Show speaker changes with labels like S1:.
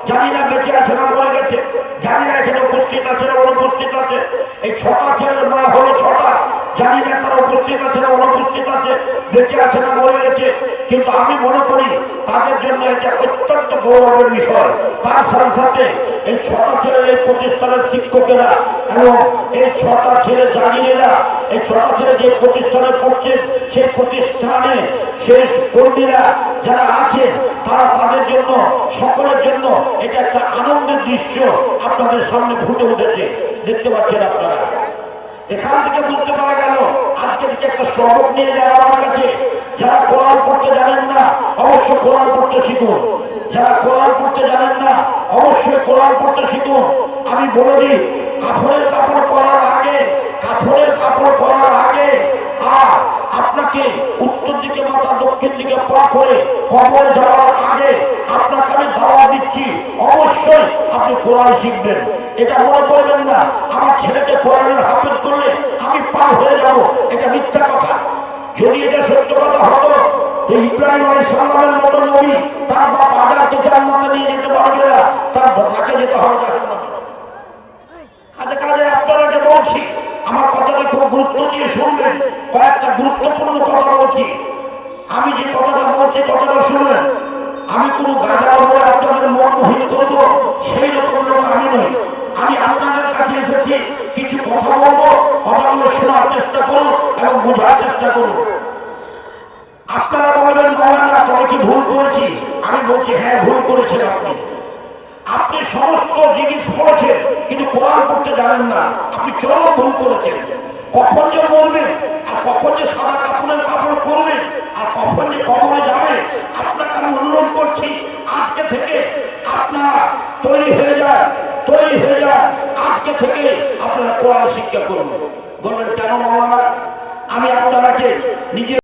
S1: জানি না বেঁচে আছে না মরে গেছে, জানি না এখানে উপস্থিত আছে না অনুপস্থিত আছে। এই 6টা ছেলের মা হলো 6টা, জানি না তারা উপস্থিত আছে না অনুপস্থিত আছে, বেঁচে আছে না মরে গেছে। কিন্তু আমি মনে করি তাদের জন্য এটা অত্যন্ত গৌরবের বিষয়। তার সাথে সাথে এই 6টা ছেলের এই প্রতিষ্ঠানের শিক্ষকেরা এবং এই 6টা ছেলে জানিয়েরা, এই 6টা ছেলে যে প্রতিষ্ঠানে পড়ছে সেই প্রতিষ্ঠানে সেই কর্মীরা যারা আছে তারা তাদের জন্য সকলের জন্য এটা একটা আনন্দের দৃশ্য আপনাদের সামনে ফুটে উঠেছে, দেখতে পাচ্ছেন আপনারা। এখান থেকে বুঝতে পারা গেল আজকে থেকে একটা সবক নিয়ে যাওয়া আমার কাছে। যারা কোরআন পড়তে জানেন না অবশ্যই কোরআন পড়তে শিখুন, যারা কোরআন পড়তে জানেন না অবশ্যই কোরআন পড়তে শিখুন। আমি বলে দিই, কাফনের কাপড় পরার আগে, কাফনের কাপড় পরার আগে আর আপনাকে উত্তর দিকে মাথা দক্ষিণ দিকে পা করে কবর যাওয়ার আগে আপনাকে আমি দাওয়া দিচ্ছি অবশ্যই আপনি কোরআন শিখবেন। এটা মনে করবেন না আমার ছেলেকে কোরআনের হাফেজ করলে আমি পার হয়ে যাব, এটা মিথ্যা কথা। যদি এটা সত্য কথা হতো যে ইব্রাহিম আলাইহিস সালামের মতো নবী তার বাপ আগারকে জান্নাতে নিয়ে যেতে পারবে না, তার তাকে যেতে হবে জাহান্নামে। কাজে কাজে আপনাদেরকে বলছি, আমার কথাটা খুব গুরুত্ব দিয়ে শুনবেন। কয়েকটা গুরুত্বপূর্ণ কথা বলছি, আমি যে কথাটা বলছি কথাটা শুনবেন। আমি কোনো গাধা বলে আপনাদের মন মোহিত করবো সেই রকম লোক আমি নই। আমি আপনাদের কাছে এসেছি কিছু কথা বলবো, কথাগুলো শোনার চেষ্টা করুন এবং বোঝার চেষ্টা করুন। আপনারা বলবেন মৌলানা তবে কি ভুল করেছি? আমি বলছি হ্যাঁ ভুল করেছেন আপনি। আপনি সমস্ত জিনিস পড়েছেন কিন্তু কোরআন পড়তে জানেন না, আপনি চরম ভুল করেছেন। কখন যে বলবেন আর কখন যে সাদা কাপড়ের কাপড় পরবেন আর কখন যে কবরে যাবে, আপনাকে আমি অনুরোধ করছি আজকে থেকে আপনারা তৈরি হয়ে যান, তৈরি হয়ে যান। আজকে থেকে আপনারা কোরআন শিক্ষা করুন। বলবেন কেন মৌলানা? আমি আপনারাকে নিজে